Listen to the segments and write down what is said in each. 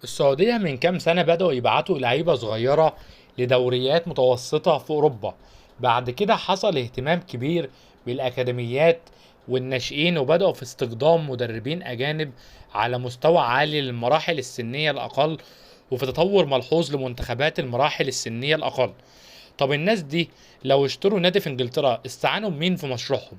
السعودية من كام سنة بدأوا يبعتوا لعيبة صغيرة لدوريات متوسطة في أوروبا. بعد كده حصل اهتمام كبير بالأكاديميات والناشئين، وبدأوا في استخدام مدربين أجانب على مستوى عالي للمراحل السنية الأقل، وفي تطور ملحوظ لمنتخبات المراحل السنية الأقل. طب الناس دي لو اشتروا نادي في انجلترا استعانوا بمين في مشروعهم؟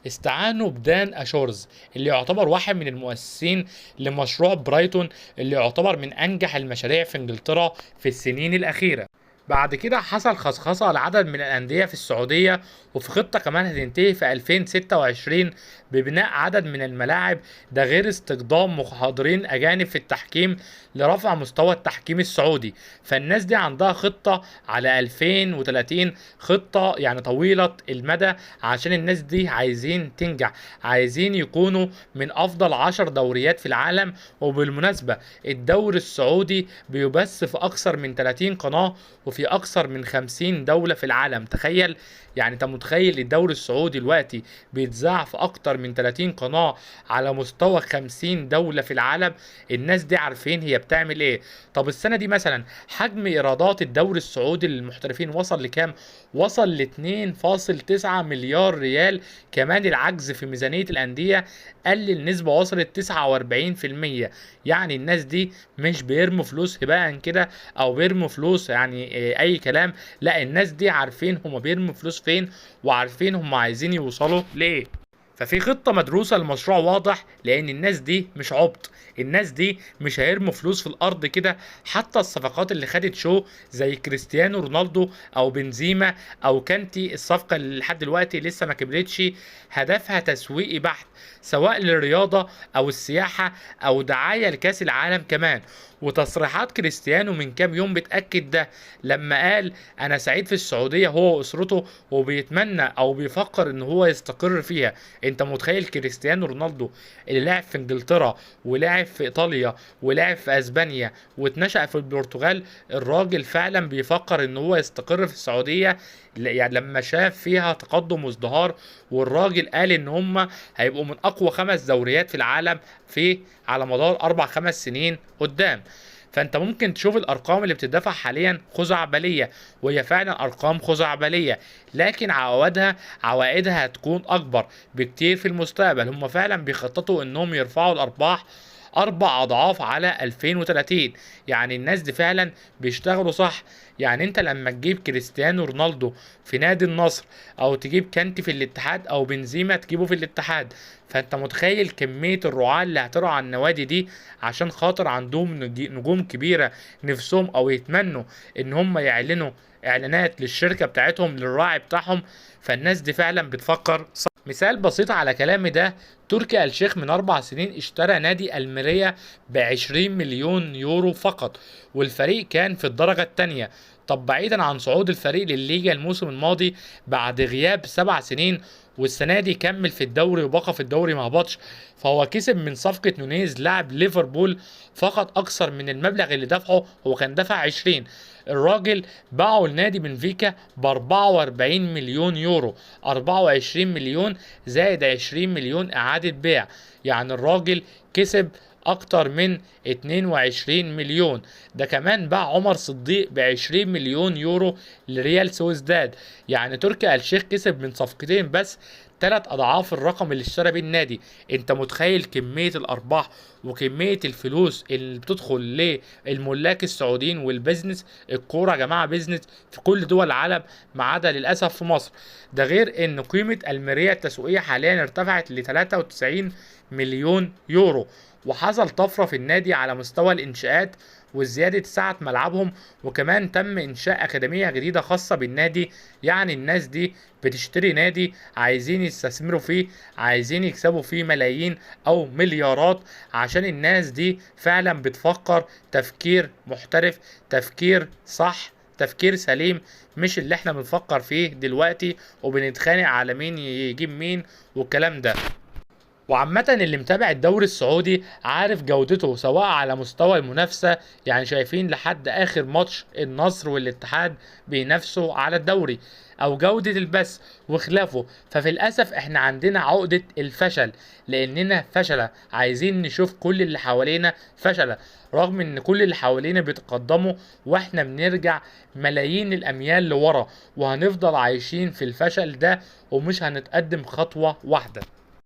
استعانوا بدان اشورز، اللي يعتبر واحد من المؤسسين لمشروع برايتون، اللي يعتبر من انجح المشاريع في انجلترا في السنين الاخيره. بعد كده حصل خصخصة لعدد من الأندية في السعودية، وفي خطة كمان هتنتهي في 2026 ببناء عدد من الملاعب، ده غير استخدام محاضرين أجانب في التحكيم لرفع مستوى التحكيم السعودي. فالناس دي عندها خطة على 2030، خطة يعني طويلة المدى، عشان الناس دي عايزين تنجح، عايزين يكونوا من أفضل 10 دوريات في العالم. وبالمناسبة الدوري السعودي بيبث في أكثر من 30 قناة وفي اكثر من 50 دولة في العالم. تخيل، يعني انت متخيل الدوري السعودي دلوقتي بيتذاع في اكتر من 30 قناة على مستوى 50 دولة في العالم. الناس دي عارفين هي بتعمل ايه. طب السنة دي مثلا حجم ايرادات الدوري السعودي للمحترفين وصل لكام؟ وصل ل 2.9 مليار ريال. كمان العجز في ميزانية الأندية قلل، نسبة وصلت 49%. يعني الناس دي مش بيرموا فلوس هباء كده، او بيرموا فلوس يعني اي كلام. لا، الناس دي عارفين هما بيرموا فلوس فين، وعارفين هما عايزين يوصلوا ليه. ففي خطة مدروسة، المشروع واضح، لأن الناس دي مش عبط. الناس دي مش هيرموا فلوس في الأرض كده. حتى الصفقات اللي خدت شو زي كريستيانو رونالدو أو بنزيما أو كانتي، الصفقة اللي لحد دلوقتي لسه ما كملتش، هدفها تسويقي بحت، سواء للرياضة أو السياحة أو دعاية لكأس العالم كمان. وتصريحات كريستيانو من كام يوم بتأكد ده، لما قال أنا سعيد في السعودية هو وأسرته، وبيتمنى أو بيفكر إن هو يستقر فيها. انت متخيل كريستيانو رونالدو اللي لعب في انجلترا ولعب في ايطاليا ولعب في اسبانيا واتنشأ في البرتغال؟ الراجل فعلا بيفكر ان هو يستقر في السعودية، يعني لما شاف فيها تقدم وازدهار. والراجل قال ان هم هيبقوا من اقوى 5 دوريات في العالم في على مدار 4 5 سنين قدام. فانت ممكن تشوف الارقام اللي بتدفع حاليا خزعبليه، وهي فعلا ارقام خزعبليه، لكن عوائدها هتكون اكبر بكتير في المستقبل. هم فعلا بيخططوا انهم يرفعوا الارباح 4 أضعاف على 2030. يعني الناس دي فعلا بيشتغلوا صح. يعني انت لما تجيب كريستيانو رونالدو في نادي النصر، او تجيب كانتي في الاتحاد، او بنزيما تجيبه في الاتحاد، فانت متخيل كمية الرعاة اللي هترعى النوادي دي عشان خاطر عندهم نجوم كبيرة نفسهم او يتمنوا ان هم يعلنوا اعلانات للشركة بتاعتهم للراعي بتاعهم. فالناس دي فعلا بتفكر صح. مثال بسيط على كلامي ده، تركي آل الشيخ من 4 سنين اشترى نادي الميريا ب20 مليون يورو فقط، والفريق كان في الدرجة الثانية. طب بعيدا عن صعود الفريق للليجا الموسم الماضي بعد غياب 7 سنين، والسنة دي كمل في الدوري وبقى في الدوري ما هبطش، فهو كسب من صفقة نونيز لاعب ليفربول فقط أكثر من المبلغ اللي دفعه. هو كان دفع 20، الراجل باعه لنادي بنفيكا ب 44 مليون يورو. 24 مليون زائد 20 مليون إعادة بيع، يعني الراجل كسب أكتر من 22 مليون. ده كمان باع عمر صديق ب 20 مليون يورو لريال سويسداد. يعني تركي آل الشيخ كسب من صفقتين بس 3 أضعاف الرقم اللي اشترى بيه النادي. انت متخيل كمية الأرباح وكمية الفلوس اللي بتدخل للملاك السعوديين والبيزنس؟ الكورة يا جماعة بيزنس في كل دول العالم ما عدا للأسف في مصر. ده غير ان قيمة الميريا التسويقية حاليا ارتفعت ل 93 مليون يورو. وحصل طفرة في النادي على مستوى الإنشاءات وزيادة سعة ملعبهم، وكمان تم إنشاء أكاديمية جديدة خاصة بالنادي. يعني الناس دي بتشتري نادي عايزين يستثمروا فيه، عايزين يكسبوا فيه ملايين أو مليارات، عشان الناس دي فعلا بتفكر تفكير محترف، تفكير صح، تفكير سليم، مش اللي احنا بنفكر فيه دلوقتي وبنتخانق على مين يجيب مين والكلام ده. وعامة اللي متابع الدوري السعودي عارف جودته سواء على مستوى المنافسة، يعني شايفين لحد آخر ماتش النصر والاتحاد بينافسوا على الدوري، أو جودة البث وخلافه. ففي الأسف احنا عندنا عقدة الفشل، لأننا فشلة عايزين نشوف كل اللي حوالينا فشلة، رغم ان كل اللي حوالينا بيتقدموا واحنا بنرجع ملايين الأميال لورا، وهنفضل عايشين في الفشل ده ومش هنتقدم خطوة واحدة.